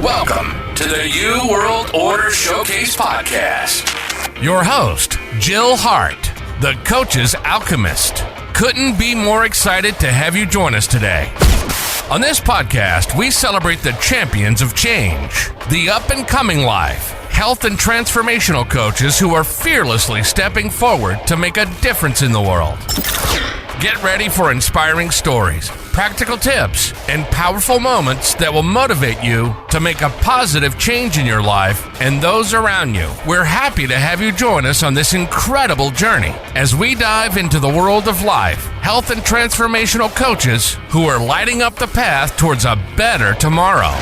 Welcome to the New World Order Showcase Podcast. Your host, Jill Hart, the coach's Alchemist. Couldn't be more excited to have you join us today. On this podcast, we celebrate the champions of change, the up-and-coming life, health and transformational coaches who are fearlessly stepping forward to make a difference in the world. Get ready for inspiring stories, practical tips, and powerful moments that will motivate you to make a positive change in your life and those around you. We're happy to have you join us on this incredible journey as we dive into the world of life, health, and transformational coaches who are lighting up the path towards a better tomorrow.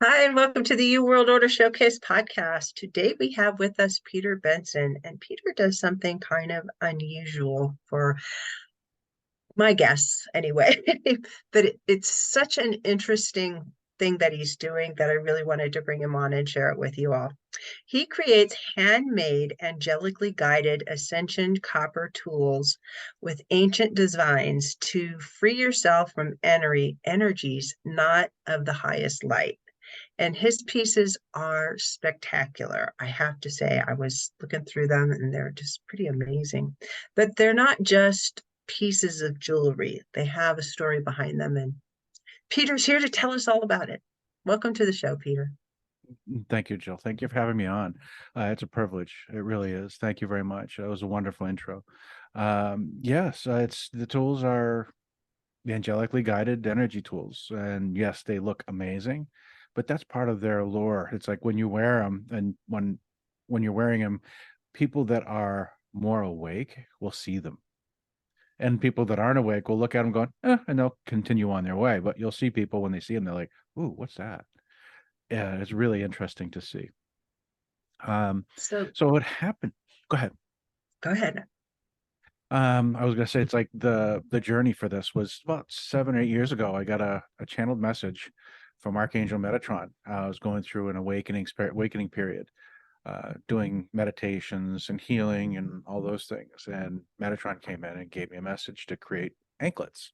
Hi, and welcome to the New World Order Showcase podcast. Today we have with us Peter Benson, and Peter does something kind of unusual for my guests anyway, but it's such an interesting thing that he's doing that I really wanted to bring him on and share it with you all. He creates handmade, angelically guided ascension copper tools with ancient designs to free yourself from energies not of the highest light. And his pieces are spectacular. I have to say, I was looking through them and they're just pretty amazing. But they're not just pieces of jewelry. They have a story behind them. And Peter's here to tell us all about it. Welcome to the show, Peter. Thank you, Jill. Thank you for having me on. It's a privilege. It really is. Thank you very much. That was a wonderful intro. Yes, it's the tools are the angelically guided energy tools. And yes, they look amazing. But that's part of their allure. It's like when you wear them, and when you're wearing them, people that are more awake will see them, and people that aren't awake will look at them going, and they'll continue on their way. But you'll see people when they see them, they're like, "Ooh, what's that?" Yeah, it's really interesting to see. So what happened? Go ahead. Go ahead. I was gonna say it's like the journey for this was about 7 or 8 years ago. I got a channeled message from Archangel Metatron. I was going through an awakening period, doing meditations and healing and all those things. And Metatron came in and gave me a message to create anklets.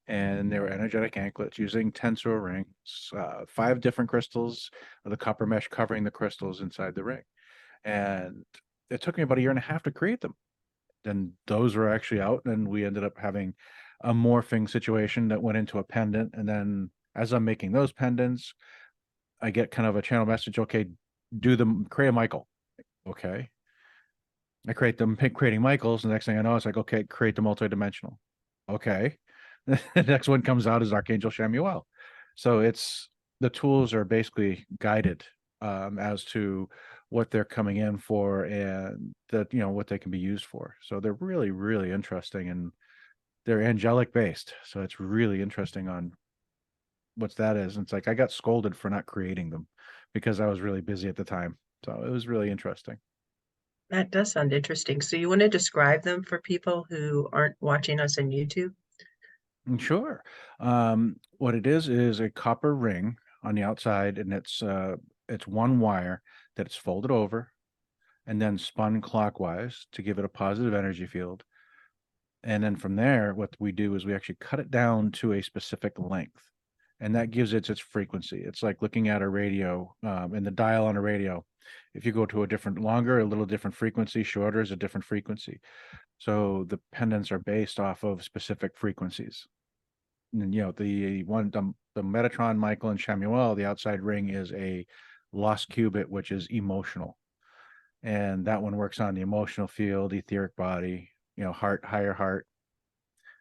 And they were energetic anklets using tensor rings, 5 different crystals, with the copper mesh covering the crystals inside the ring. And it took me about 1.5 years to create them. Then those were actually out, and we ended up having a morphing situation that went into a pendant. And then as I'm making those pendants, I get kind of a channel message, okay, create a Michael. Okay. I create them, creating Michaels. The next thing I know, it's like, okay, create the multidimensional. Okay. The next one comes out is Archangel Chamuel. So the tools are basically guided as to what they're coming in for and that, what they can be used for. So they're really, really interesting, and they're angelic based. So it's really interesting on what that is. And it's like I got scolded for not creating them because I was really busy at the time. So it was really interesting. That does sound interesting. So you want to describe them for people who aren't watching us on YouTube? Sure. What it is a copper ring on the outside, and it's one wire that's folded over and then spun clockwise to give it a positive energy field. And then from there, what we do is we actually cut it down to a specific length. And that gives it its frequency. It's like looking at a radio, and the dial on a radio. If you go to a little different frequency, shorter is a different frequency. So the pendants are based off of specific frequencies. And the Metatron, Michael, and Chamuel, the outside ring is a lost qubit, which is emotional. And that one works on the emotional field, etheric body, heart, higher heart.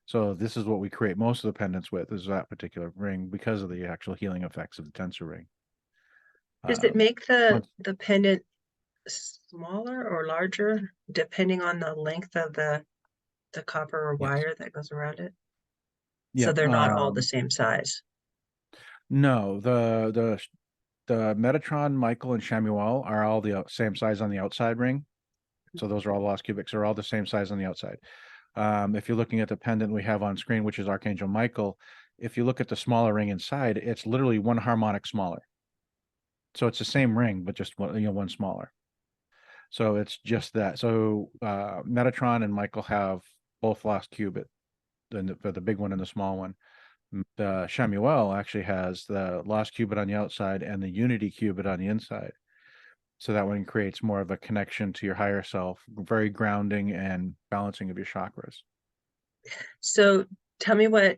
So this is what we create most of the pendants with, is that particular ring, because of the actual healing effects of the tensor ring. Does it make the pendant smaller or larger depending on the length of the copper or wire that goes around it? Yeah, so they're not all the same size? No, the Metatron, Michael, and Chamuel are all the same size on the outside ring. So those are all lost cubics. They're all the same size on the outside. If you're looking at the pendant we have on screen, which is Archangel Michael, if you look at the smaller ring inside, it's literally one harmonic smaller. So it's the same ring, but just one smaller. So it's just that. So Metatron and Michael have both lost qubit, the big one and the small one. The Shamuel actually has the lost qubit on the outside and the unity qubit on the inside. So that one creates more of a connection to your higher self, very grounding and balancing of your chakras. So tell me what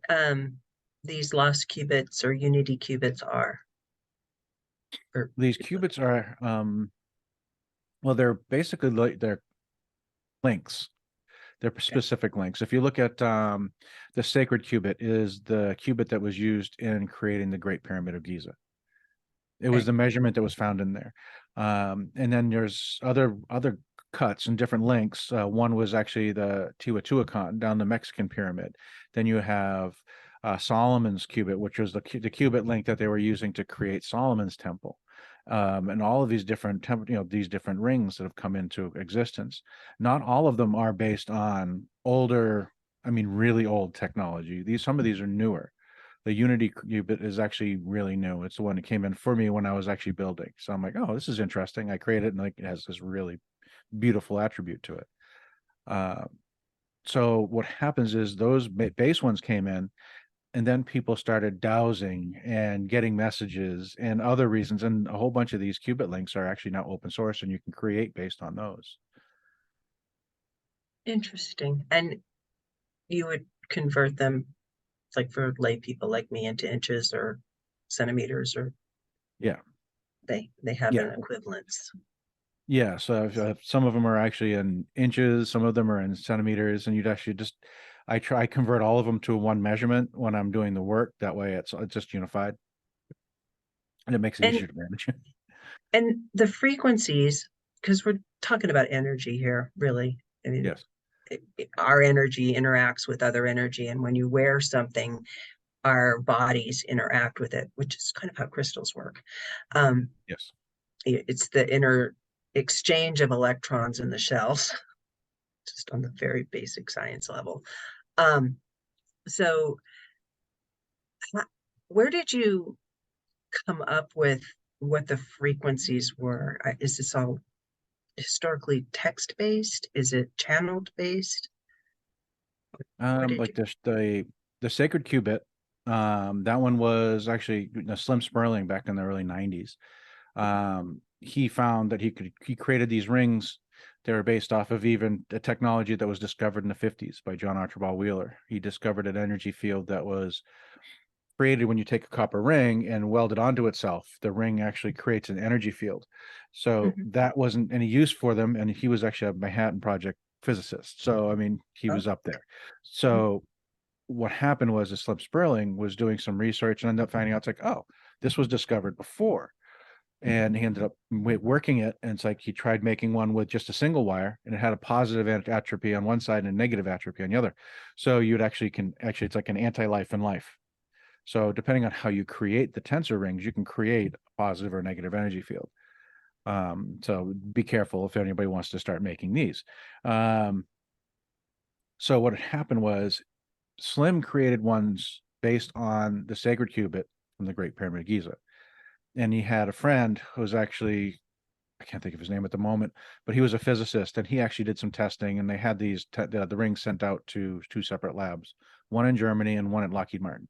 these lost qubits or unity qubits are. These qubits are, well, they're basically they're links. They're specific links. If you look at the sacred qubit is the qubit that was used in creating the Great Pyramid of Giza. It was the measurement that was found in there. And then there's other cuts and different links. One was actually the Teotihuacan down the Mexican pyramid. Then you have Solomon's qubit, which was the qubit link that they were using to create Solomon's temple. And all of these different these different rings that have come into existence. Not all of them are based on older, I mean, really old technology. Some of these are newer. The Unity qubit is actually really new. It's the one that came in for me when I was actually building. So I'm like, oh, this is interesting. I created it and it has this really beautiful attribute to it. So what happens is those base ones came in, and then people started dowsing and getting messages and other reasons. And a whole bunch of these qubit links are actually now open source and you can create based on those. Interesting. And you would convert them, like for lay people like me, into inches or centimeters, or they have an equivalence. Yeah, so some of them are actually in inches, some of them are in centimeters, and you'd actually I convert all of them to one measurement when I'm doing the work. That way it's just unified. And it makes it easier to manage. And the frequencies, because we're talking about energy here, really. I mean, yes. Our energy interacts with other energy, and when you wear something, our bodies interact with it, which is kind of how crystals work. Yes. It's the inner exchange of electrons in the shells, just on the very basic science level. So where did you come up with what the frequencies were? Is this all historically text-based? Is it channeled-based? Like the sacred qubit, that one was actually Slim Sperling back in the early 90s. He found that he created these rings that are based off of even a technology that was discovered in the 50s by John Archibald Wheeler. He discovered an energy field that was created when you take a copper ring and weld it onto itself. The ring actually creates an energy field. So that wasn't any use for them. And he was actually a Manhattan Project physicist. So, I mean, he was up there. So what happened was Slim Sperling was doing some research and ended up finding out it's like, oh, this was discovered before. And he ended up working it. And it's like he tried making one with just a single wire, and it had a positive entropy on one side and a negative entropy on the other. So you'd actually it's like an anti-life in life. So depending on how you create the tensor rings, you can create a positive or negative energy field. So be careful if anybody wants to start making these. So what had happened was Slim created ones based on the sacred qubit from the Great Pyramid of Giza. And he had a friend who was actually, I can't think of his name at the moment, but he was a physicist, and he actually did some testing, and they had these the rings sent out to two separate labs, one in Germany and one at Lockheed Martin.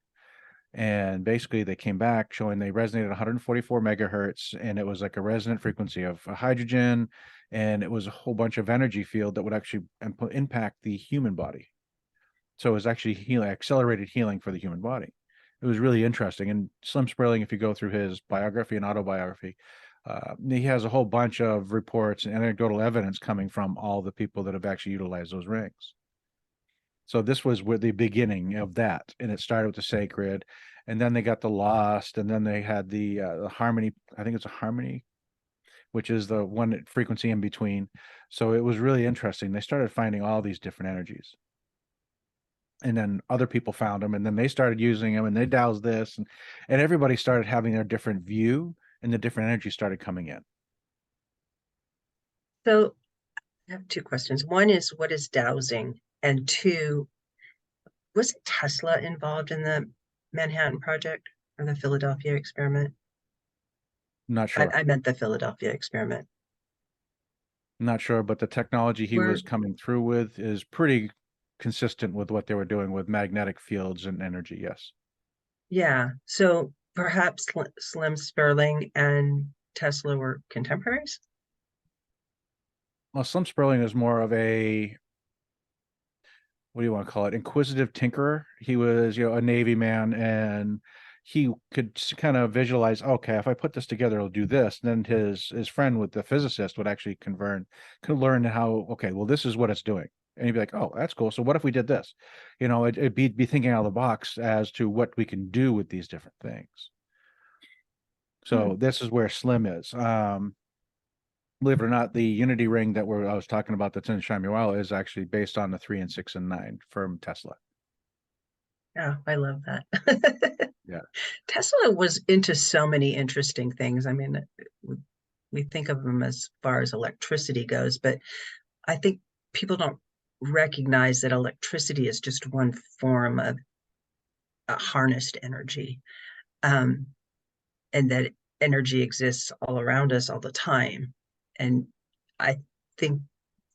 And basically they came back showing they resonated 144 megahertz, and it was like a resonant frequency of hydrogen, and it was a whole bunch of energy field that would actually impact the human body. So it was actually healing, accelerated healing for the human body. It was really interesting. And Slim Sperling, if you go through his biography and autobiography, he has a whole bunch of reports and anecdotal evidence coming from all the people that have actually utilized those rings. So this was where the beginning of that, and it started with the sacred, and then they got the lost, and then they had the harmony. I think it's a harmony, which is the one frequency in between. So it was really interesting. They started finding all these different energies, and then other people found them, and then they started using them, and they dowsed this, and everybody started having their different view, and the different energy started coming in. So I have two questions. One is, what is dowsing? And two, was Tesla involved in the Manhattan Project or the Philadelphia experiment? Not sure. I meant the Philadelphia experiment. Not sure, but the technology he Where, was coming through with is pretty consistent with what they were doing with magnetic fields and energy. Yes. yeah. So perhaps Slim Sperling and Tesla were contemporaries? Well, Slim Sperling is more of a, what do you want to call it? Inquisitive tinkerer. He was, a Navy man, and he could kind of visualize, okay, if I put this together, it'll do this. And then his friend with the physicist would actually could learn how, okay, well, this is what it's doing. And he'd be like, oh, that's cool. So what if we did this? It'd be thinking out of the box as to what we can do with these different things. So this is where Slim is. Believe it or not, the Unity ring that I was talking about that's in Shamiwala is actually based on the 3 and 6 and 9 from Tesla. Yeah, I love that. Yeah. Tesla was into so many interesting things. I mean, we think of them as far as electricity goes, but I think people don't recognize that electricity is just one form of harnessed energy, and that energy exists all around us all the time. And I think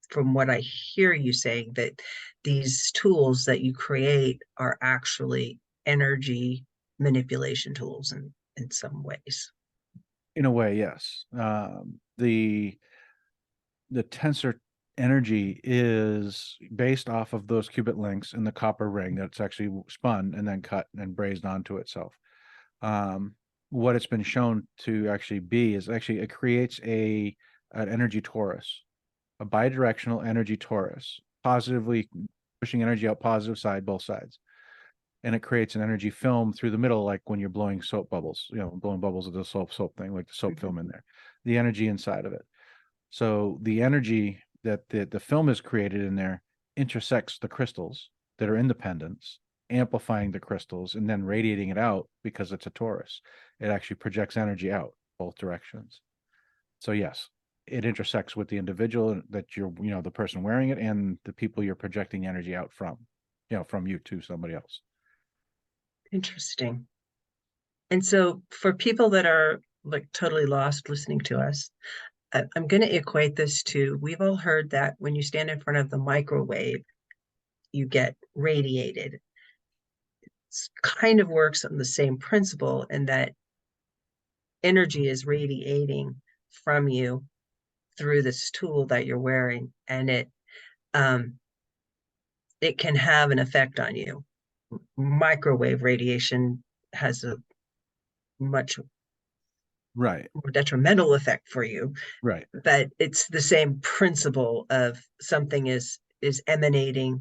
from what I hear you saying, that these tools that you create are actually energy manipulation tools in some ways. In a way, yes. The tensor energy is based off of those qubit links in the copper ring that's actually spun and then cut and brazed onto itself. What it's been shown to actually be is actually it creates an energy torus, a bidirectional energy torus, positively pushing energy out positive side, both sides. And it creates an energy film through the middle, like when you're blowing soap bubbles, blowing bubbles with the soap thing, like the soap film in there, the energy inside of it. So the energy that the film is created in there intersects the crystals that are in the pendants, amplifying the crystals and then radiating it out because it's a torus. It actually projects energy out both directions. So yes, it intersects with the individual that you're, the person wearing it and the people you're projecting energy out from, from you to somebody else. Interesting. And so for people that are like totally lost listening to us, I'm going to equate this to, we've all heard that when you stand in front of the microwave, you get radiated. It kind of works on the same principle in that energy is radiating from you through this tool that you're wearing, and it can have an effect on you. Microwave radiation has a much Right. more detrimental effect for you, Right. but it's the same principle of something is emanating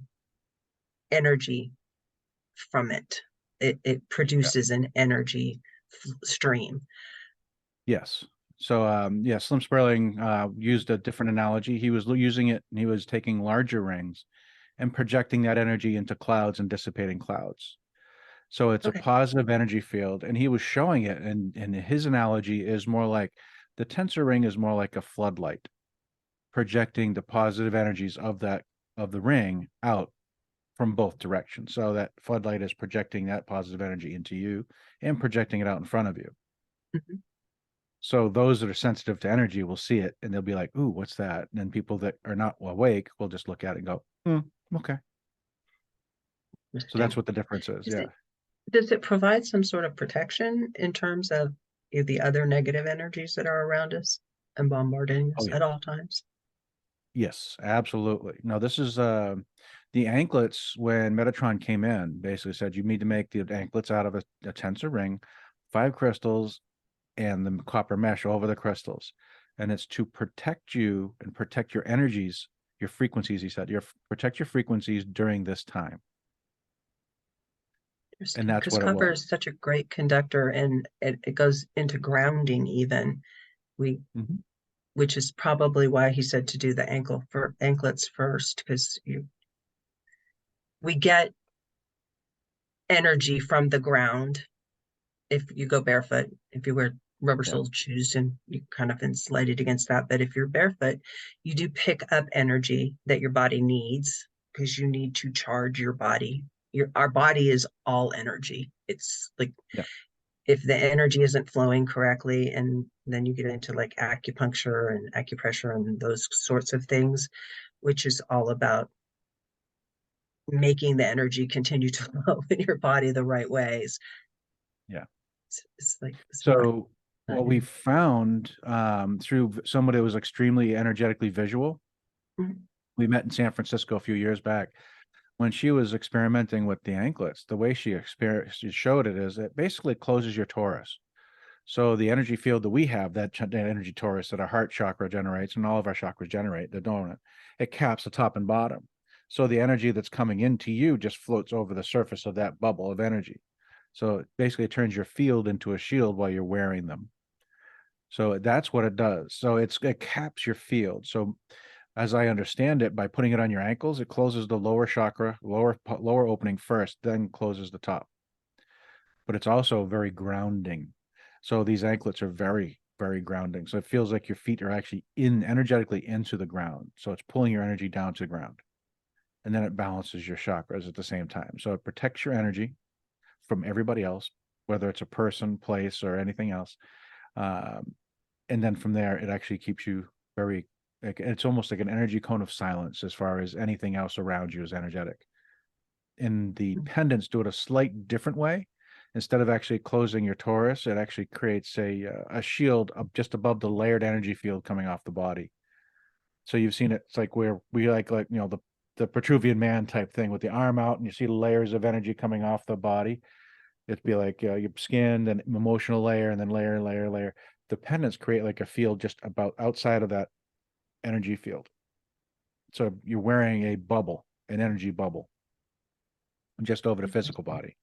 energy from it. It produces an energy stream. Yes. So, Slim Sperling used a different analogy. He was using it, and he was taking larger rings and projecting that energy into clouds and dissipating clouds. So it's a positive energy field, and he was showing it. And his analogy is more like the tensor ring is more like a floodlight, projecting the positive energies of the ring out from both directions. So that floodlight is projecting that positive energy into you and projecting it out in front of you. Mm-hmm. So those that are sensitive to energy will see it and they'll be like, ooh, what's that? And then people that are not awake will just look at it and go, okay. So that's what the difference is. Yeah. Does it provide some sort of protection in terms of the other negative energies that are around us and bombarding us at all times? Yes, absolutely. No, this is the anklets. When Metatron came in, basically said you need to make the anklets out of a tensor ring, 5 crystals, and the copper mesh over the crystals. And it's to protect you and protect your energies, your frequencies, he said. Protect your frequencies during this time. And that's what it was. Copper is such a great conductor, and it goes into grounding even. Which is probably why he said to do the anklets first, because we get energy from the ground if you go barefoot, if you wear rubber Yeah. soled shoes and you kind of insulated against that. But if you're barefoot, you do pick up energy that your body needs because you need to charge your body. Our body is all energy. It's like Yeah. if the energy isn't flowing correctly, and then you get into like acupuncture and acupressure and those sorts of things, which is all about making the energy continue to flow in your body the right ways. Yeah. It's like it's not. So what we found through somebody that was extremely energetically visual, Mhm. we met in San Francisco a few years back. When she was experimenting with the anklets, the way she showed it is it basically closes your torus. So the energy field that we have, that energy torus that our heart chakra generates and all of our chakras generate, the donut, it caps the top and bottom. So the energy that's coming into you just floats over the surface of that bubble of energy. So it basically turns your field into a shield while you're wearing them. So that's what it does. So it caps your field. So as I understand it, by putting it on your ankles, it closes the lower chakra, lower opening first, then closes the top. But it's also very grounding. So these anklets are very, very grounding. So it feels like your feet are actually energetically into the ground. So it's pulling your energy down to the ground. And then it balances your chakras at the same time. So it protects your energy from everybody else, whether it's a person, place, or anything else. And then from there, it actually keeps you very, like, it's almost like an energy cone of silence as far as anything else around you is energetic. And the pendants do it a slight different way. Instead of actually closing your torus, it actually creates a shield up just above the layered energy field coming off the body. So you've seen it. It's like where we the Petruvian man type thing with the arm out, and you see layers of energy coming off the body. It'd be like your skin, then emotional layer, and then layer. The pendants create like a field just about outside of that energy field. So you're wearing a bubble, an energy bubble, just over the physical body.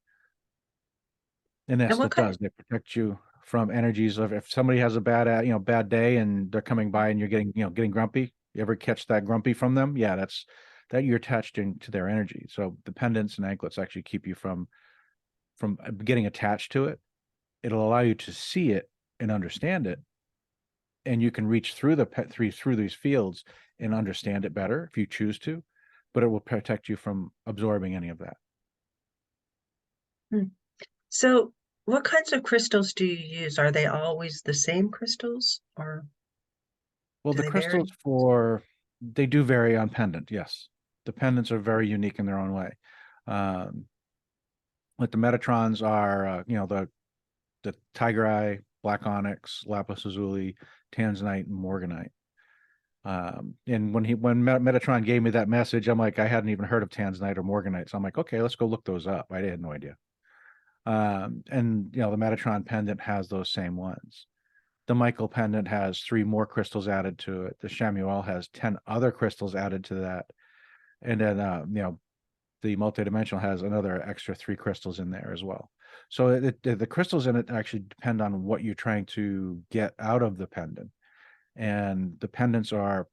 And And that's what what it kind does. They protect you from energies of if somebody has a bad day and they're coming by and you're getting grumpy. You ever catch that grumpy from them? Yeah, that's that you're attached into their energy. So the pendants and anklets actually keep you from getting attached to it. It'll allow you to see it and understand it, and you can reach through through these fields and understand it better if you choose to, but it will protect you from absorbing any of that. of, so what kinds of crystals do you use? Are they always the same crystals or Well, do the they vary? crystals they do vary on pendant. Yes, the pendants are very unique in their own way. Um, like the Metatrons are, the Tiger Eye, Black Onyx, Lapis Lazuli, Tanzanite, and Morganite. And when Metatron gave me that message, I'm like, I hadn't even heard of Tanzanite or Morganite, so I'm like, okay, let's go look those up. I had no idea. And the Metatron pendant has those same ones. The Michael pendant has 3 more crystals added to it. The Shamuel has 10 other crystals added to that. And then, the multidimensional has another extra 3 crystals in there as well. So the crystals in it actually depend on what you're trying to get out of the pendant. And the pendants are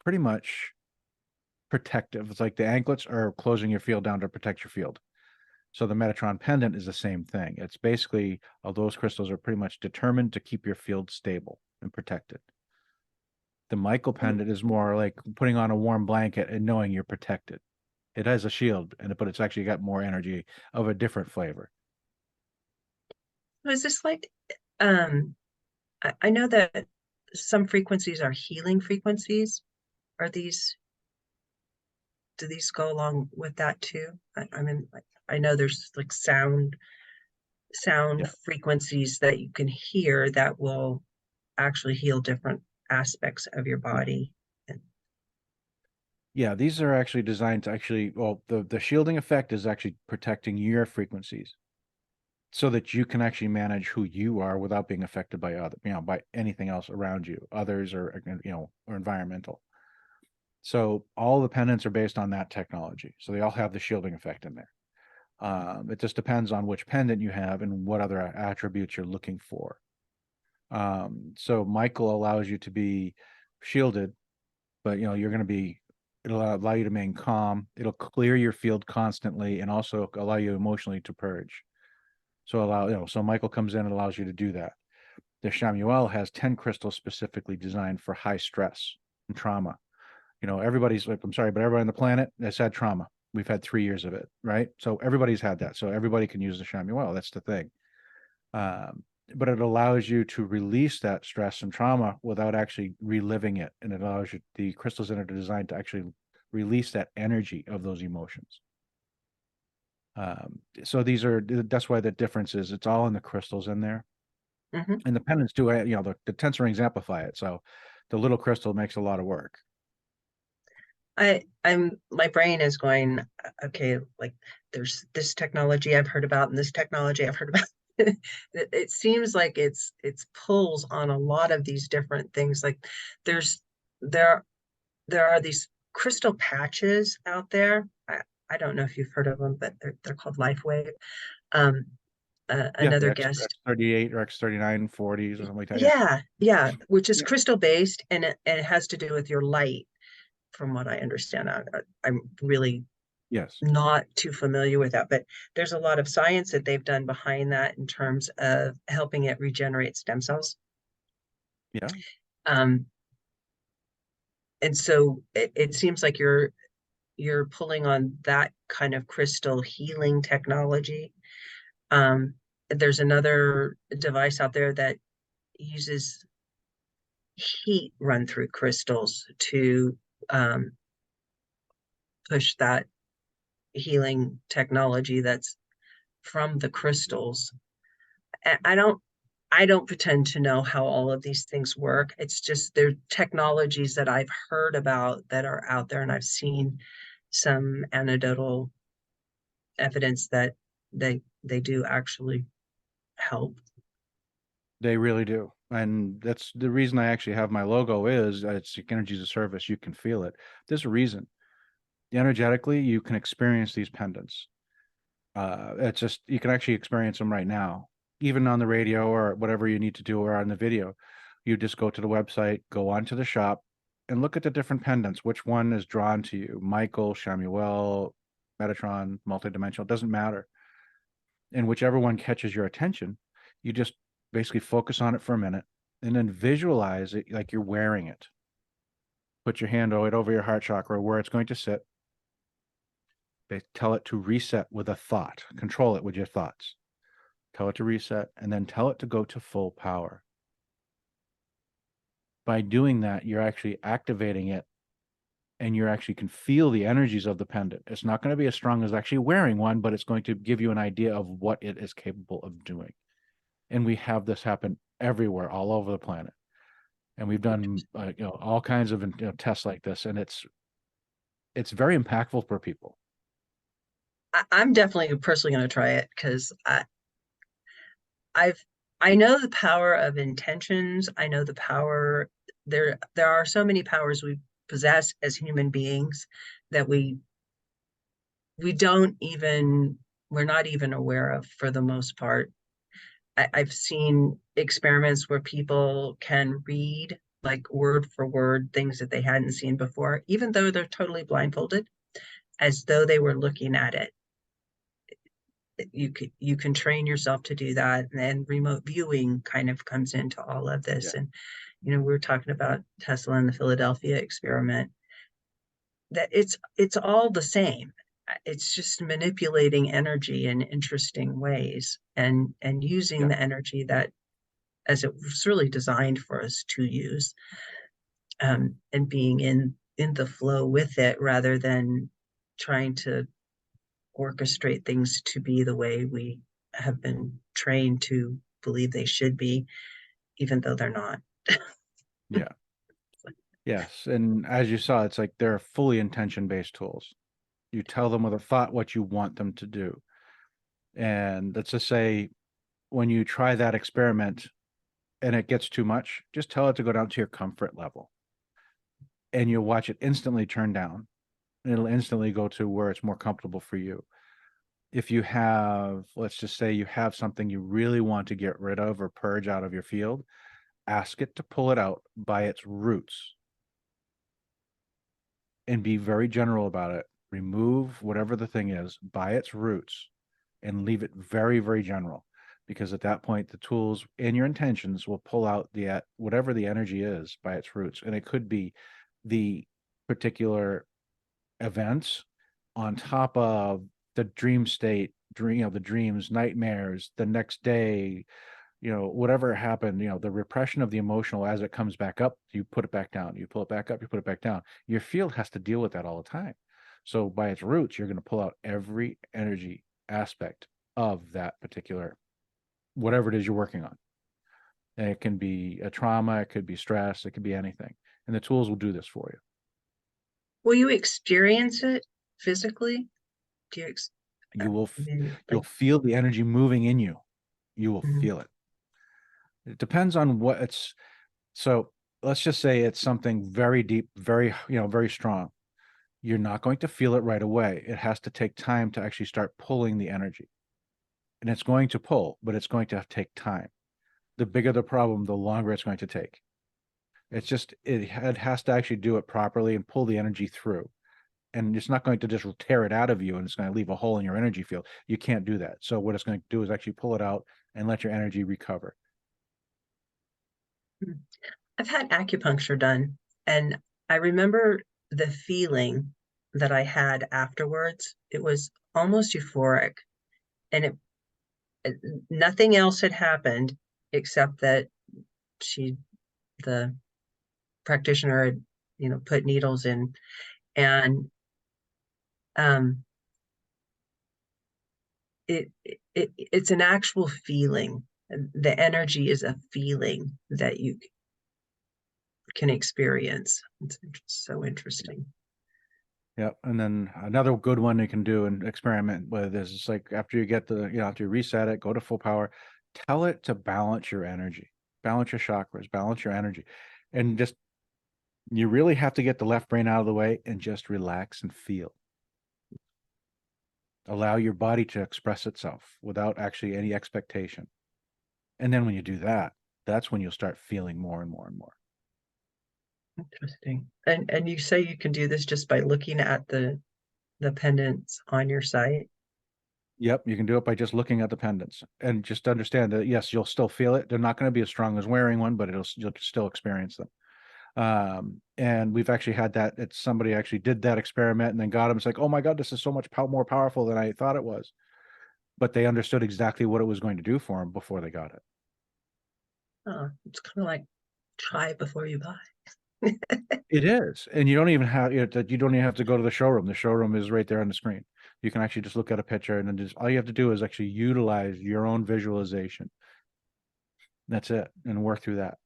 pretty much protective. It's like the anklets are closing your field down to protect your field. So the Metatron pendant is the same thing. It's basically, all those crystals are pretty much determined to keep your field stable and protected. The Michael pendant is more like putting on a warm blanket and knowing you're protected. It has a shield, but it's actually got more energy of a different flavor. Is this like um I know that some frequencies are healing frequencies. Are these Do these go along with that too? I mean, like, I know there's like sound Yeah. frequencies that you can hear that will actually heal different aspects of your body. And Yeah, these are actually designed to the shielding effect is actually protecting your frequencies so that you can actually manage who you are without being affected by by anything else around you, others or environmental. So all the pendants are based on that technology. So they all have the shielding effect in there. It just depends on which pendant you have and what other attributes you're looking for. So Michael allows you to be shielded, but it'll allow you to remain calm. It'll clear your field constantly and also allow you emotionally to purge. So so Michael comes in and allows you to do that. The Shamuel has 10 crystals specifically designed for high stress and trauma. Everybody's like, I'm sorry, but everybody on the planet has had trauma. We've had 3 years of it, right? So everybody's had that. So everybody can use the Shamuel. That's the thing. But it allows you to release that stress and trauma without actually reliving it. And it allows you, the crystals in it are designed to actually release that energy of those emotions. So that's why the difference is it's all in the crystals in there. Mm-hmm. And the pendants do, the tensor rings amplify it. So the little crystal makes a lot of work. My brain is going, okay, like there's this technology I've heard about and this technology I've heard about. It seems like it's pulls on a lot of these different things. Like there are these crystal patches out there. I don't know if you've heard of them, but they're called LifeWave. Yeah, the Another guest. X38 or X39 40s or something like that. Yeah, which is Yeah. crystal based, and it has to do with your light, from what I understand. I'm really Yes. not too familiar with that, but there's a lot of science that they've done behind that in terms of helping it regenerate stem cells. Yeah. Um, and so it seems like you're pulling on that kind of crystal healing technology. There's another device out there that uses heat run through crystals to push that healing technology that's from the crystals. I don't pretend to know how all of these things work. It's just they're technologies that I've heard about that are out there, and I've seen some anecdotal evidence that they do actually help. They really do. And that's the reason I actually have my logo is it's energy as a service. You can feel it. There's a reason. Energetically, you can experience these pendants. It's just, you can actually experience them right now, even on the radio or whatever you need to do or on the video. You just go to the website, go onto the shop, and look at the different pendants. Which one is drawn to you? Michael, Shamuel, Metatron, multidimensional, doesn't matter. And whichever one catches your attention, you just basically focus on it for a minute and then visualize it like you're wearing it. Put your hand right over your heart chakra where it's going to sit. They tell it to reset with a thought. Control it with your thoughts. Tell it to reset and then tell it to go to full power. By doing that, you're actually activating it and you actually can feel the energies of the pendant. It's not going to be as strong as actually wearing one, but it's going to give you an idea of what it is capable of doing. And we have this happen everywhere, all over the planet. And we've done all kinds of tests like this, and it's very impactful for people. I'm definitely personally going to try it because I know the power of intentions. I know the power. There are so many powers we possess as human beings that we're not even aware of for the most part. I've seen experiments where people can read like word for word things that they hadn't seen before, even though they're totally blindfolded, as though they were looking at it. You can train yourself to do that, and remote viewing kind of comes into all of this. Yeah. And we were talking about Tesla and the Philadelphia experiment, that it's all the same. It's just manipulating energy in interesting ways and using Yeah. the energy that as it was really designed for us to use, and being in the flow with it rather than trying to orchestrate things to be the way we have been trained to believe they should be, even though they're not. Yeah. Yes. And as you saw, it's like they're fully intention-based tools. You tell them with a thought what you want them to do. And let's just say when you try that experiment and it gets too much, just tell it to go down to your comfort level. And you'll watch it instantly turn down. And it'll instantly go to where it's more comfortable for you. If you have, let's just say you have something you really want to get rid of or purge out of your field, ask it to pull it out by its roots and be very general about it. Remove whatever the thing is by its roots and leave it very, very general. because at that point, the tools and your intentions will pull out the whatever the energy is by its roots. And it could be the particular events on top of the dream state, the dreams, nightmares, the next day, whatever happened, the repression of the emotional as it comes back up, you put it back down, you pull it back up, you put it back down. Your field has to deal with that all the time. So by its roots, you're going to pull out every energy aspect of that particular, whatever it is you're working on. And it can be a trauma, it could be stress, it could be anything. And the tools will do this for you. Will you experience it physically? Do you You will, mean, you'll feel the energy moving in you. You will Mhm. feel it. It depends on what it's. So let's just say it's something very deep, very, very strong. You're not going to feel it right away. It has to take time to actually start pulling the energy. And it's going to pull, but it's going to take time. The bigger the problem, the longer it's going to take. It's just, it has to actually do it properly and pull the energy through. And it's not going to just tear it out of you and it's going to leave a hole in your energy field. You can't do that. So what it's going to do is actually pull it out and let your energy recover. I've had acupuncture done, and I remember the feeling that I had afterwards. It was almost euphoric, and nothing else had happened except that the practitioner had, put needles in, and um, it's an actual feeling. The energy is a feeling that you can experience. It's so interesting. Yeah. And then another good one you can do and experiment with is it's like after you get after you reset it, go to full power, tell it to balance your energy, balance your chakras, balance your energy. And just, you really have to get the left brain out of the way and just relax and feel. Allow your body to express itself without actually any expectation. And then when you do that, that's when you'll start feeling more and more and more. Interesting. And you say you can do this just by looking at the pendants on your site? Yep, you can do it by just looking at the pendants and just understand that yes, you'll still feel it. They're not going to be as strong as wearing one, but you'll still experience them. And we've actually had that. It's somebody actually did that experiment and then got them. It's like, oh my God, this is so much more powerful than I thought it was. But they understood exactly what it was going to do for them before they got it. It's kind of like try before you buy. It is, and you don't even have you don't even have to go to the showroom. The showroom is right there on the screen. You can actually just look at a picture, and then just all you have to do is actually utilize your own visualization. That's it, and work through that.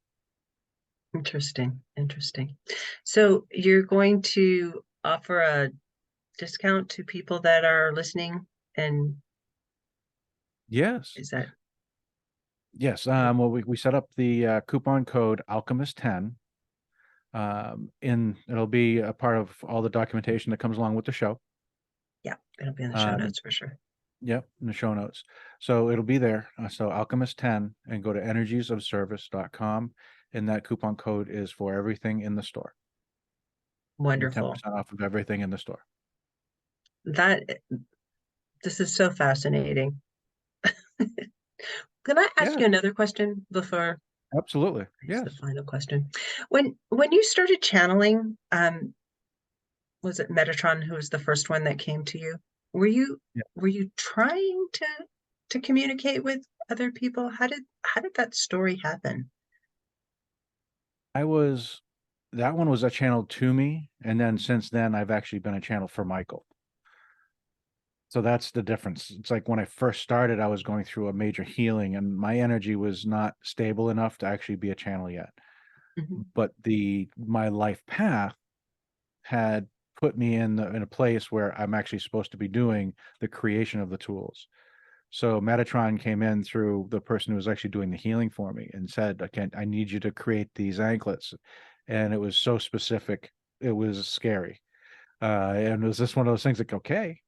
Interesting. So you're going to offer a discount to people that are listening, and Yes, is that yes. Well, we set up the coupon code Alchemist 10. It'll be a part of all the documentation that comes along with the show. yeah, it'll be in the show notes for sure. Yep, in the show notes. So it'll be there. So Alchemist 10, and go to energiesofservice.com. And that coupon code is for everything in the store. Wonderful. 10% off of everything in the store. This is so fascinating. Can I ask you another question before? Absolutely. Yes. The final question. When you started channeling, was it Metatron who was the first one that came to you? Were you trying to communicate with other people? How did that story happen? That one was a channel to me, and then since then I've actually been a channel for Michael. So that's the difference. It's like when I first started, I was going through a major healing and my energy was not stable enough to actually be a channel yet. Mm-hmm. But my life path had put me in a place where I'm actually supposed to be doing the creation of the tools. So Metatron came in through the person who was actually doing the healing for me and said, I need you to create these anklets. And it was so specific. It was scary. And it was just one of those things like, okay,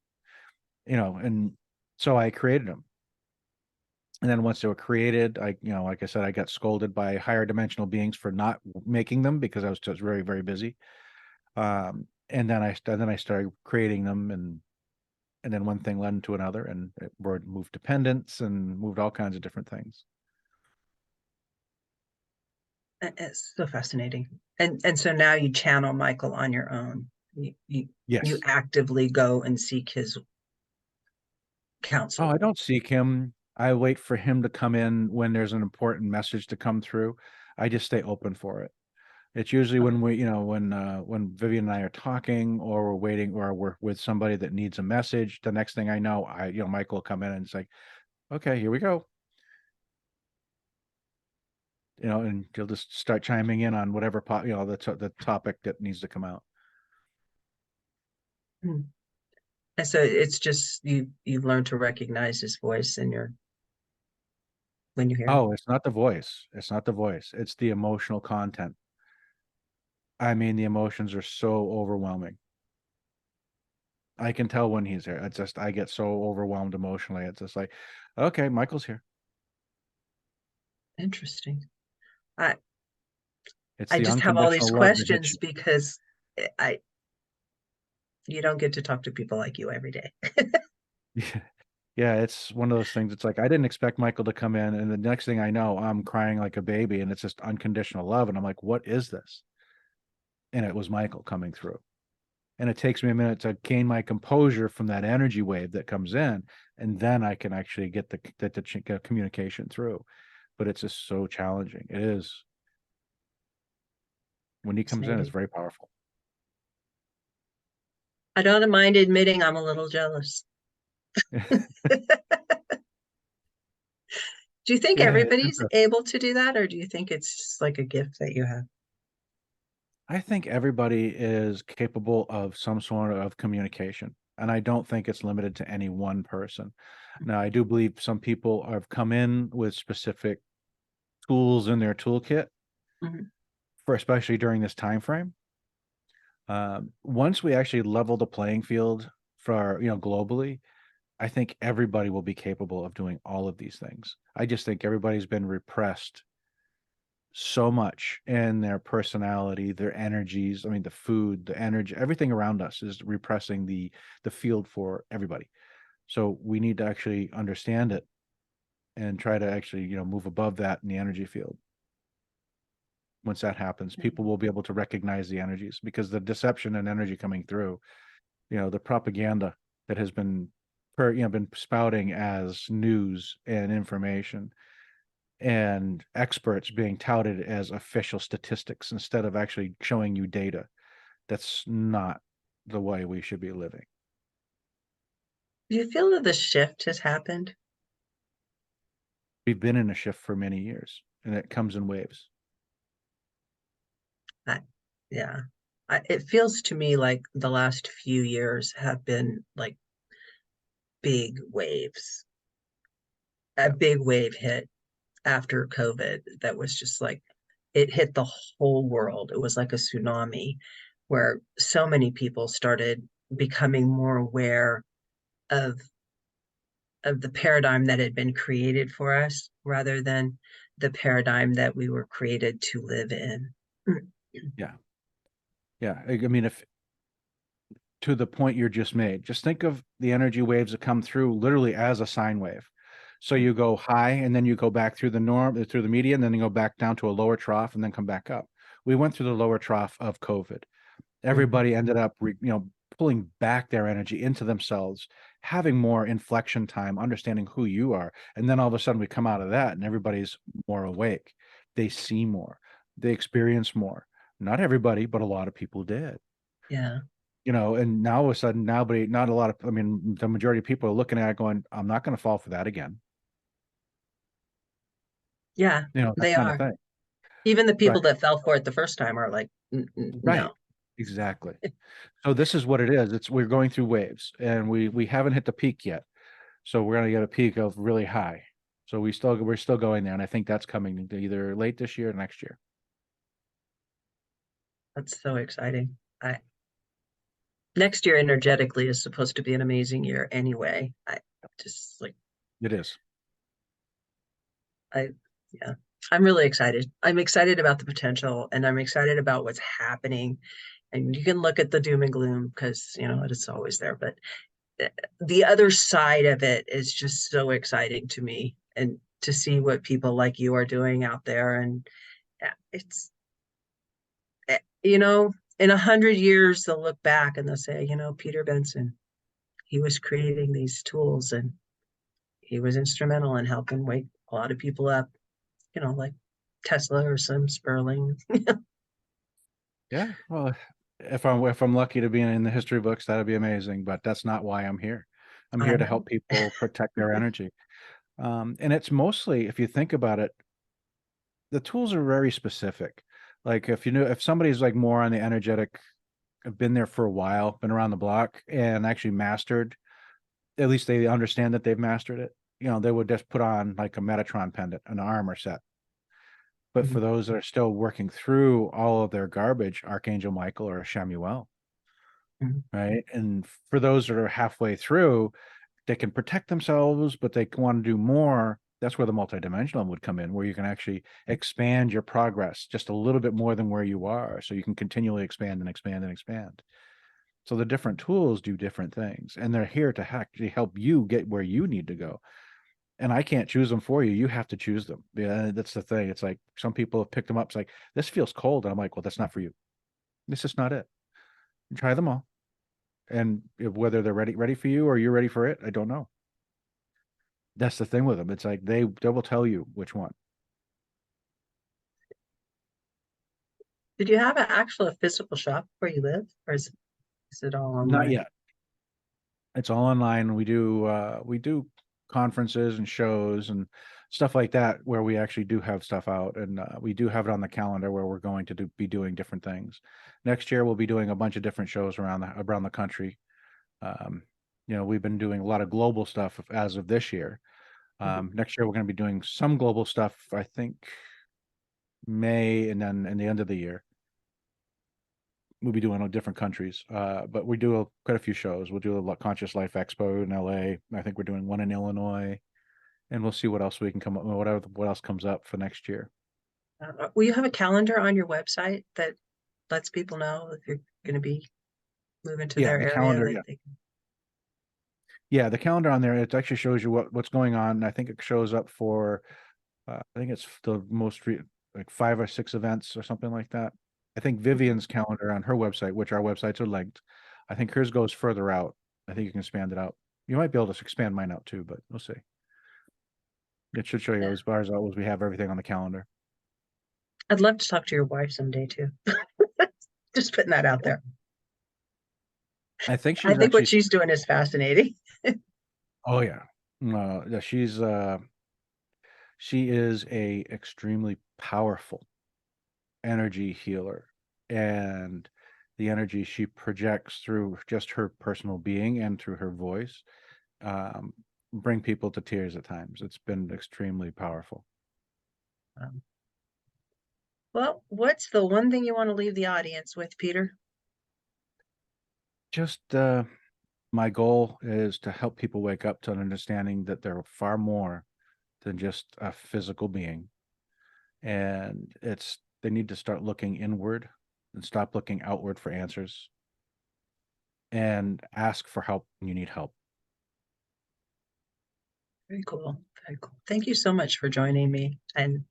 and so I created them. And then once they were created, like I said, I got scolded by higher dimensional beings for not making them because I was just very, very busy. And then I started creating them, and And then one thing led into another, and it moved to pendants and moved all kinds of different things. It's so fascinating. And so now you channel Michael on your own. You Yes. actively go and seek his Oh, counsel. I don't seek him. I wait for him to come in when there's an important message to come through. I just stay open for it. It's usually when we, when Vivian and I are talking, or we're waiting, or we're with somebody that needs a message. The next thing I know, Michael will come in and it's like, okay, here we go. And you'll just start chiming in on whatever the topic that needs to come out. Hmm. And so it's just you learn to recognize his voice in when you hear him. Oh, it's not the voice. It's not the voice. It's the emotional content. I mean, the emotions are so overwhelming. I can tell when he's here. It's just I get so overwhelmed emotionally. It's just like, okay, Michael's here. Interesting. I It's I the just have all these unconditional love that hits questions because I you don't get to talk to people like you every day. you. Yeah, it's one of those things. It's like I didn't expect Michael to come in, and the next thing I know, I'm crying like a baby, and it's just unconditional love. And I'm like, what is this? And it was Michael coming through. And it takes me a minute to gain my composure from that energy wave that comes in, and then I can actually get the communication through. But it's just so challenging. It is. When he comes in, it's Fascinating. very powerful. I don't mind admitting I'm a little jealous. Do you think Yeah, it's everybody's interesting. able to do that, or do you think it's just like a gift that you have? I think everybody is capable of some sort of communication, and I don't think it's limited to any one person. Now, I do believe some people have come in with specific tools in their toolkit Mhm. for especially during this time frame. Once we actually level the playing field for globally, I think everybody will be capable of doing all of these things. I just think everybody's been repressed so much in their personality, their energies. I mean, the food, the energy, everything around us is repressing the field for everybody. So we need to actually understand it and try to actually, move above that in the energy field. Once that happens, people will be able to recognize the energies, because the deception and energy coming through, the propaganda that has been been spouting as news and information, and experts being touted as official statistics instead of actually showing you data. That's not the way we should be living. Do you feel that the shift has happened? We've been in a shift for many years, and it comes in waves. Yeah. It feels to me like the last few years have been like big waves. A Yeah. big wave hit after COVID that was just like it hit the whole world. It was like a tsunami where so many people started becoming more aware of the paradigm that had been created for us rather than the paradigm that we were created to live in. Yeah. Yeah. I mean, if to the point you just made, just think of the energy waves that come through literally as a sine wave. So you go high, and then you go back through through the median, then you go back down to a lower trough and then come back up. We went through the lower trough of COVID. Everybody ended up, pulling back their energy into themselves, having more inflection time, understanding who you are. And then all of a sudden we come out of that and everybody's more awake. They see more, they experience more. Not everybody, but a lot of people did. Yeah. And now all of a sudden, not a lot of, I mean, the majority of people are looking at it going, I'm not going to fall for that again. Yeah, That they kind of are. thing. Even the But people that fell for it the first time are like, right, no. exactly. So this is what it is. We're going through waves, and we haven't hit the peak yet. So we're going to get a peak of really high. So we're still going there, and I think that's coming either late this year or next year. That's so exciting. I Next year energetically is supposed to be an amazing year anyway. I just like It is. I yeah. I'm really excited. I'm excited about the potential and I'm excited about what's happening. And you can look at the doom and gloom because it's always there, but the other side of it is just so exciting to me, and to see what people like you are doing out there. And it's, in 100 years, they'll look back and they'll say, Peter Benson, he was creating these tools and he was instrumental in helping wake a lot of people up, like Tesla or some Sperling. Yeah, well, if I'm lucky to be in the history books, that'd be amazing. But that's not why I'm here. I'm I here to know. help people protect their energy. And it's mostly, if you think about it, the tools are very specific. Like if somebody's like more on the energetic, have been there for a while, been around the block, and actually mastered, at least they understand that they've mastered it. They would just put on like a Metatron pendant, an armor set. But for Mhm. those that are still working through all of their garbage, Archangel Michael or Shamuel, Mhm. right? And for those that are halfway through, they can protect themselves, but they want to do more. That's where the multidimensional would come in, where you can actually expand your progress just a little bit more than where you are. So you can continually expand and expand and expand. So the different tools do different things, and they're here to actually help you get where you need to go. And I can't choose them for you. You have to choose them. Yeah, that's the thing. It's like some people have picked them up. It's like, this feels cold. And I'm like, well, that's not for you. This is not it. Try them all. And whether they're ready for you or you're ready for it, I don't know. That's the thing with them. It's like they will tell you which one. Did you have an actual physical shop where you live, or is it all Not online? yet. It's all online. We do conferences and shows and stuff like that where we actually do have stuff out, and we do have it on the calendar where we're going to be doing different things. Next year we'll be doing a bunch of different shows around the country. Um, we've been doing a lot of global stuff as of this year. Mhm. Next year we're going to be doing some global stuff, I think May, and then in the end of the year we'll be doing on different countries. But we do quite a few shows. We'll do a Conscious Life Expo in LA. I think we're doing one in Illinois, and we'll see what else we can come up with, what else comes up for next year. Will you have a calendar on your website that lets people know if you're going to be moving to Yeah, their the area calendar. that Yeah, they can? yeah, the calendar on there. It actually shows you what's going on. I think it shows up for. I think it's the like 5 or 6 events or something like that. I think Okay. Vivian's calendar on her website, which our websites are linked. I think hers goes further out. I think you can expand it out. You might be able to expand mine out too, but we'll see. It should show you Yeah. as far as we have everything on the calendar. I'd love to talk to your wife someday too. Just putting that out Yeah. there. I think I she's think what actually. she's doing is fascinating. Oh yeah, yeah. She is a extremely powerful energy healer, and the energy she projects through just her personal being and through her voice um, bring people to tears at times. It's been extremely powerful. Um, well, what's the one thing you want to leave the audience with, Peter? Just my goal is to help people wake up to an understanding that they're far more than just a physical being, and they need to start looking inward and stop looking outward for answers, and ask for help when you need help. Very cool. Very cool. Thank you so much for joining me. And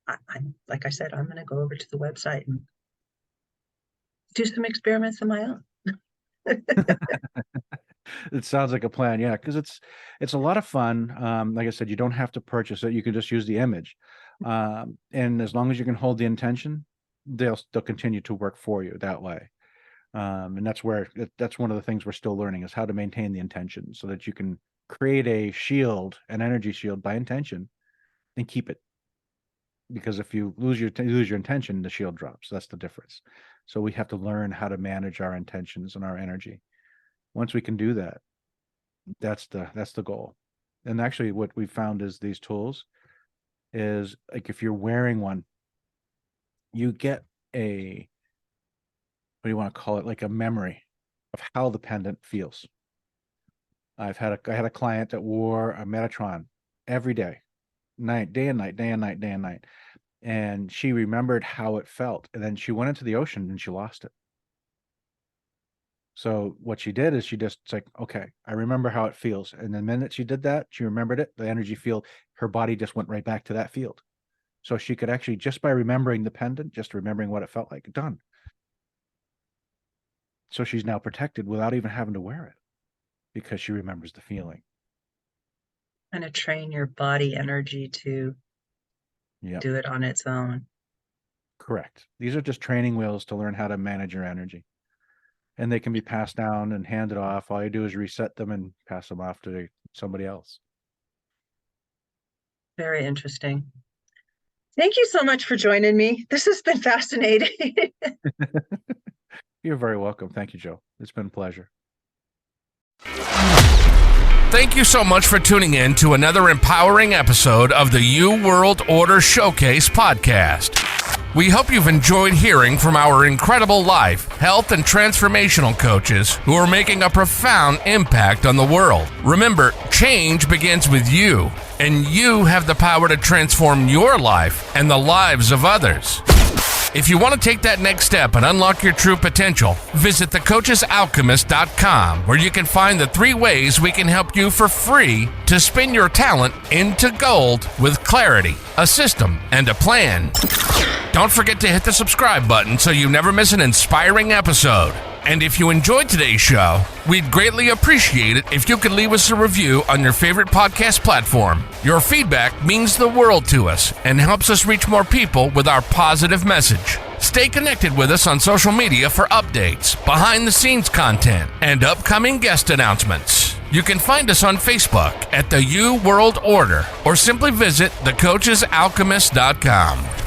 I'm, like I said, I'm going to go over to the website and do some experiments of my own. It sounds like a plan, yeah, because it's a lot of fun. Like I said, you don't have to purchase it; you can just use the image, and as long as you can hold the intention, they'll continue to work for you that way. And that's one of the things we're still learning is how to maintain the intention so that you can create a shield, an energy shield by intention, and keep it. Because if you lose your intention, the shield drops. That's the difference. So we have to learn how to manage our intentions and our energy. Once we can do that, that's the goal. And actually what we found is these tools is like if you're wearing one, you get a, what do you want to call it, like a memory of how the pendant feels. I had a client that wore a Metatron every day, day and night, day and night, day and night, and she remembered how it felt, and then she went into the ocean and she lost it. So what she did is it's like, okay, I remember how it feels. And the minute she did that, she remembered it, the energy field, her body just went right back to that field. So she could actually, just by remembering the pendant, just remembering what it felt like, done. So she's now protected without even having to wear it because she remembers the feeling. Kind of train your body energy to do it on its own. Correct. These are just training wheels to learn how to manage your energy. And they can be passed down and handed off. All you do is reset them and pass them off to somebody else. Very interesting. Thank you so much for joining me. This has been fascinating. You're very welcome. Thank you, Joe. It's been a pleasure. Thank you so much for tuning in to another empowering episode of the U World Order Showcase podcast. We hope you've enjoyed hearing from our incredible life, health, and transformational coaches who are making a profound impact on the world. Remember, change begins with you, and you have the power to transform your life and the lives of others. If you want to take that next step and unlock your true potential, visit thecoachesalchemist.com, where you can find the 3 ways we can help you for free to spin your talent into gold with clarity, a system, and a plan. Don't forget to hit the subscribe button so you never miss an inspiring episode. And if you enjoyed today's show, we'd greatly appreciate it if you could leave us a review on your favorite podcast platform. Your feedback means the world to us and helps us reach more people with our positive message. Stay connected with us on social media for updates, behind-the-scenes content, and upcoming guest announcements. You can find us on Facebook at the U World Order or simply visit thecoachesalchemist.com.